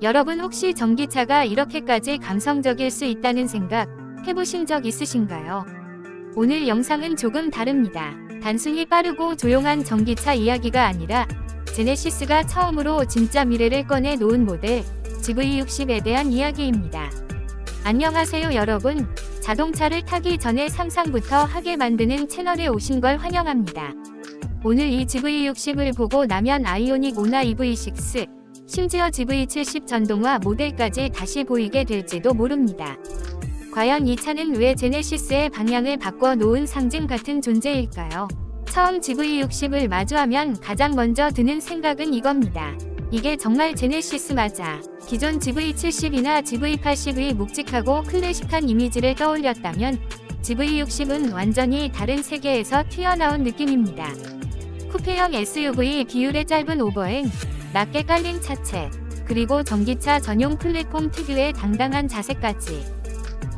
여러분 혹시 전기차가 이렇게까지 감성적일 수 있다는 생각 해보신 적 있으신가요? 오늘 영상은 조금 다릅니다. 단순히 빠르고 조용한 전기차 이야기가 아니라 제네시스가 처음으로 진짜 미래를 꺼내 놓은 모델 GV60에 대한 이야기입니다. 안녕하세요 여러분. 자동차를 타기 전에 상상부터 하게 만드는 채널에 오신 걸 환영합니다. 오늘 이 GV60을 보고 나면 아이오닉 5나 EV6, 심지어 GV70 전동화 모델까지 다시 보이게 될지도 모릅니다. 과연 이 차는 왜 제네시스의 방향을 바꿔 놓은 상징 같은 존재일까요? 처음 GV60을 마주하면 가장 먼저 드는 생각은 이겁니다. 이게 정말 제네시스 맞아. 기존 GV70이나 GV80의 묵직하고 클래식한 이미지를 떠올렸다면 GV60은 완전히 다른 세계에서 튀어나온 느낌입니다. 쿠페형 SUV 비율의 짧은 오버행, 낮게 깔린 차체, 그리고 전기차 전용 플랫폼 특유의 당당한 자세까지.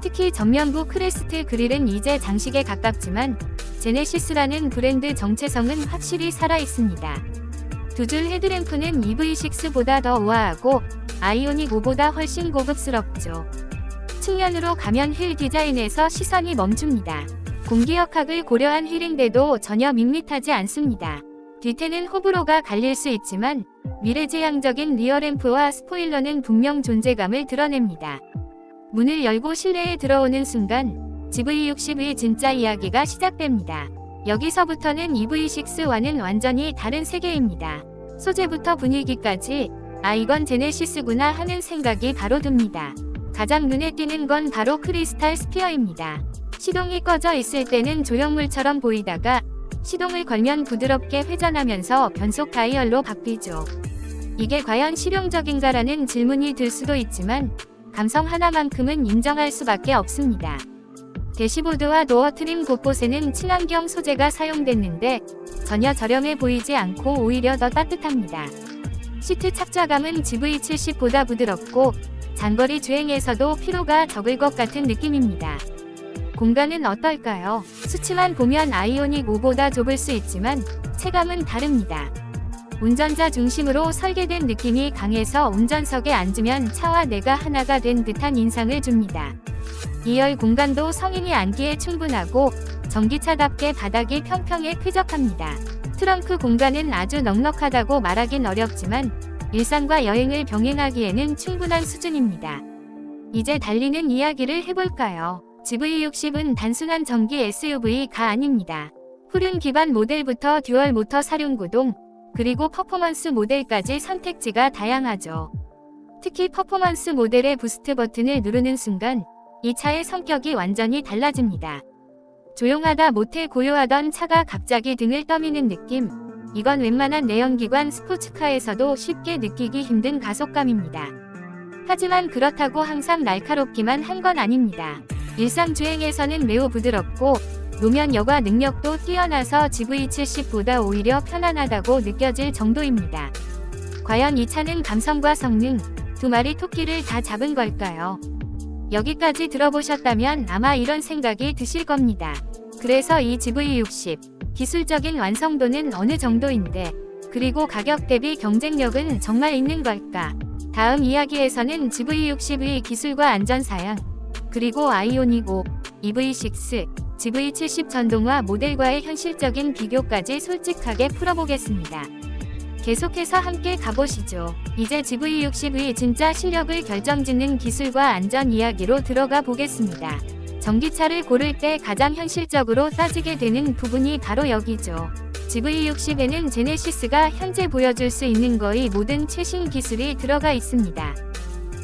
특히 전면부 크레스트 그릴은 이제 장식에 가깝지만 제네시스라는 브랜드 정체성은 확실히 살아있습니다. 두 줄 헤드램프는 EV6보다 더 우아하고 아이오닉 5보다 훨씬 고급스럽죠. 측면으로 가면 휠 디자인에서 시선이 멈춥니다. 공기역학을 고려한 휠인데도 전혀 밋밋하지 않습니다. 뒤태는 호불호가 갈릴 수 있지만 미래지향적인 리어램프와 스포일러는 분명 존재감을 드러냅니다. 문을 열고 실내에 들어오는 순간 GV60의 진짜 이야기가 시작됩니다. 여기서부터는 EV6와는 완전히 다른 세계입니다. 소재부터 분위기까지 이건 제네시스구나 하는 생각이 바로 듭니다. 가장 눈에 띄는 건 바로 크리스탈 스피어입니다. 시동이 꺼져 있을 때는 조형물처럼 보이다가 시동을 걸면 부드럽게 회전하면서 변속 다이얼로 바뀌죠. 이게 과연 실용적인가라는 질문이 들 수도 있지만 감성 하나만큼은 인정할 수밖에 없습니다. 대시보드와 도어 트림 곳곳에는 친환경 소재가 사용됐는데 전혀 저렴해 보이지 않고 오히려 더 따뜻합니다. 시트 착좌감은 GV70보다 부드럽고 장거리 주행에서도 피로가 적을 것 같은 느낌입니다. 공간은 어떨까요? 수치만 보면 아이오닉 5보다 좁을 수 있지만 체감은 다릅니다. 운전자 중심으로 설계된 느낌이 강해서 운전석에 앉으면 차와 내가 하나가 된 듯한 인상을 줍니다. 2열 공간도 성인이 앉기에 충분하고 전기차답게 바닥이 평평해 쾌적합니다. 트렁크 공간은 아주 넉넉하다고 말하긴 어렵지만 일상과 여행을 병행하기에는 충분한 수준입니다. 이제 달리는 이야기를 해볼까요? GV60은 단순한 전기 SUV가 아닙니다. 후륜 기반 모델부터 듀얼 모터 사륜구동, 그리고 퍼포먼스 모델까지 선택지가 다양하죠. 특히 퍼포먼스 모델의 부스트 버튼을 누르는 순간 이 차의 성격이 완전히 달라집니다. 조용하다 못해 고요하던 차가 갑자기 등을 떠미는 느낌. 이건 웬만한 내연기관 스포츠카에서도 쉽게 느끼기 힘든 가속감입니다. 하지만 그렇다고 항상 날카롭기만 한 건 아닙니다. 일상 주행에서는 매우 부드럽고 노면 여과 능력도 뛰어나서 GV70보다 오히려 편안하다고 느껴질 정도입니다. 과연 이 차는 감성과 성능, 두 마리 토끼를 다 잡은 걸까요? 여기까지 들어보셨다면 아마 이런 생각이 드실 겁니다. 그래서 이 GV60, 기술적인 완성도는 어느 정도인데, 그리고 가격 대비 경쟁력은 정말 있는 걸까? 다음 이야기에서는 GV60의 기술과 안전사양, 그리고 아이오닉 5, EV6, GV70 전동화 모델과의 현실적인 비교까지 솔직하게 풀어보겠습니다. 계속해서 함께 가보시죠. 이제 GV60의 진짜 실력을 결정짓는 기술과 안전 이야기로 들어가 보겠습니다. 전기차를 고를 때 가장 현실적으로 따지게 되는 부분이 바로 여기죠. GV60에는 제네시스가 현재 보여줄 수 있는 거의 모든 최신 기술이 들어가 있습니다.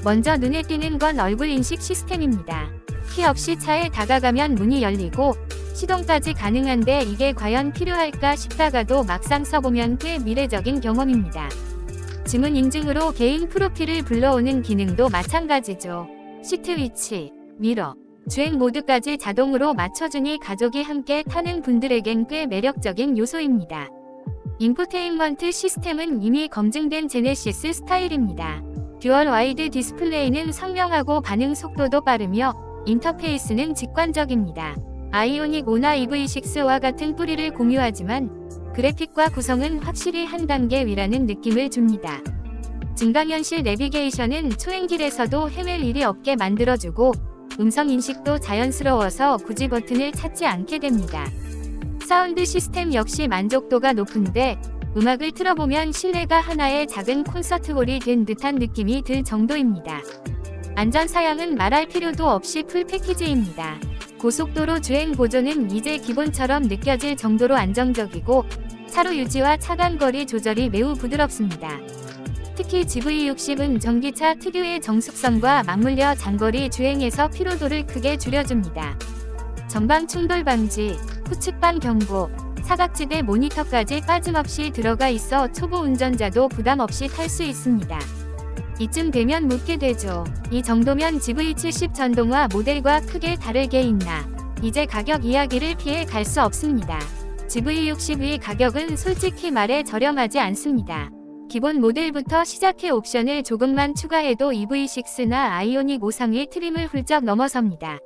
먼저 눈에 띄는 건 얼굴 인식 시스템입니다. 키 없이 차에 다가가면 문이 열리고 시동까지 가능한데 이게 과연 필요할까 싶다가도 막상 써보면 꽤 미래적인 경험입니다. 지문 인증으로 개인 프로필을 불러오는 기능도 마찬가지죠. 시트 위치, 미러, 주행 모드까지 자동으로 맞춰주니 가족이 함께 타는 분들에겐 꽤 매력적인 요소입니다. 인포테인먼트 시스템은 이미 검증된 제네시스 스타일입니다. 듀얼 와이드 디스플레이는 선명하고 반응 속도도 빠르며 인터페이스는 직관적입니다. 아이오닉 5나 EV6와 같은 뿌리를 공유하지만 그래픽과 구성은 확실히 한 단계 위라는 느낌을 줍니다. 증강현실 내비게이션은 초행길에서도 헤맬 일이 없게 만들어주고 음성 인식도 자연스러워서 굳이 버튼을 찾지 않게 됩니다. 사운드 시스템 역시 만족도가 높은데 음악을 틀어보면 실내가 하나의 작은 콘서트홀이 된 듯한 느낌이 들 정도입니다. 안전사양은 말할 필요도 없이 풀 패키지입니다. 고속도로 주행 보조는 이제 기본처럼 느껴질 정도로 안정적이고 차로 유지와 차간거리 조절이 매우 부드럽습니다. 특히 GV60은 전기차 특유의 정숙성과 맞물려 장거리 주행에서 피로도를 크게 줄여줍니다. 전방 충돌 방지, 후측방 경보, 사각지대 모니터까지 빠짐없이 들어가 있어 초보 운전자도 부담 없이 탈 수 있습니다. 이쯤 되면 묻게 되죠. 이 정도면 GV70 전동화 모델과 크게 다르게 있나? 이제 가격 이야기를 피해 갈 수 없습니다. GV60의 가격은 솔직히 말해 저렴하지 않습니다. 기본 모델부터 시작해 옵션을 조금만 추가해도 EV6나 아이오닉 5상의 트림을 훌쩍 넘어섭니다.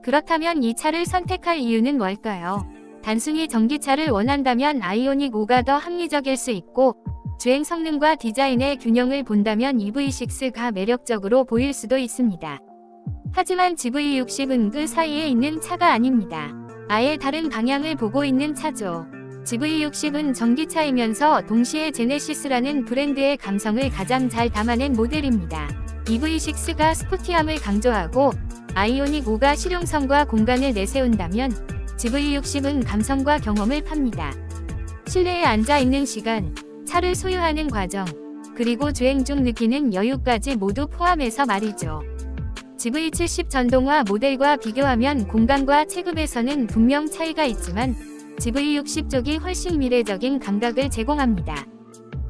그렇다면 이 차를 선택할 이유는 뭘까요? 단순히 전기차를 원한다면 아이오닉 5가 더 합리적일 수 있고 주행 성능과 디자인의 균형을 본다면 EV6가 매력적으로 보일 수도 있습니다. 하지만 GV60은 그 사이에 있는 차가 아닙니다. 아예 다른 방향을 보고 있는 차죠. GV60은 전기차이면서 동시에 제네시스라는 브랜드의 감성을 가장 잘 담아낸 모델입니다. EV6가 스포티함을 강조하고 아이오닉 5가 실용성과 공간을 내세운다면 GV60은 감성과 경험을 팝니다. 실내에 앉아있는 시간, 차를 소유하는 과정, 그리고 주행 중 느끼는 여유까지 모두 포함해서 말이죠. GV70 전동화 모델과 비교하면 공간과 체급에서는 분명 차이가 있지만 GV60 쪽이 훨씬 미래적인 감각을 제공합니다.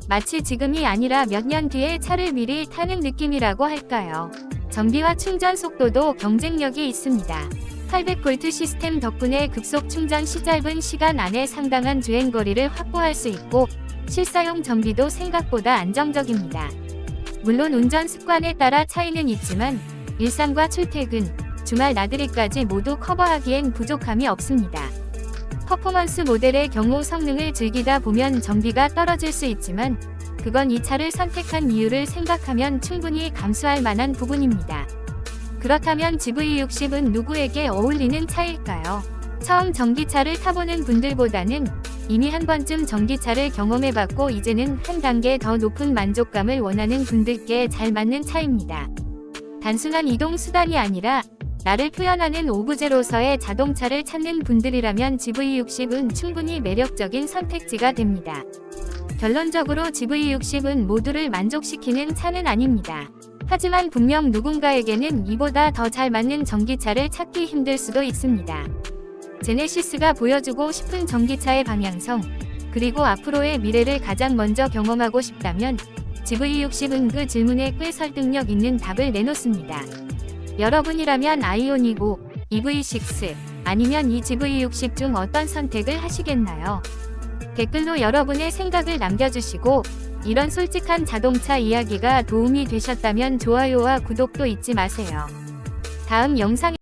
마치 지금이 아니라 몇 년 뒤에 차를 미리 타는 느낌이라고 할까요? 전비와 충전 속도도 경쟁력이 있습니다. 800V 시스템 덕분에 급속 충전 시 짧은 시간 안에 상당한 주행거리를 확보할 수 있고 실사용 전비도 생각보다 안정적입니다. 물론 운전 습관에 따라 차이는 있지만 일상과 출퇴근, 주말 나들이까지 모두 커버하기엔 부족함이 없습니다. 퍼포먼스 모델의 경우 성능을 즐기다 보면 전비가 떨어질 수 있지만 그건 이 차를 선택한 이유를 생각하면 충분히 감수할 만한 부분입니다. 그렇다면 GV60은 누구에게 어울리는 차일까요? 처음 전기차를 타보는 분들보다는 이미 한 번쯤 전기차를 경험해봤고 이제는 한 단계 더 높은 만족감을 원하는 분들께 잘 맞는 차입니다. 단순한 이동 수단이 아니라 나를 표현하는 오브제로서의 자동차를 찾는 분들이라면 GV60은 충분히 매력적인 선택지가 됩니다. 결론적으로 GV60은 모두를 만족시키는 차는 아닙니다. 하지만 분명 누군가에게는 이보다 더 잘 맞는 전기차를 찾기 힘들 수도 있습니다. 제네시스가 보여주고 싶은 전기차의 방향성, 그리고 앞으로의 미래를 가장 먼저 경험하고 싶다면 GV60은 그 질문에 꽤 설득력 있는 답을 내놓습니다. 여러분이라면 아이오닉 5, EV6, 아니면 이 GV60 중 어떤 선택을 하시겠나요? 댓글로 여러분의 생각을 남겨주시고 이런 솔직한 자동차 이야기가 도움이 되셨다면 좋아요와 구독도 잊지 마세요. 다음 영상에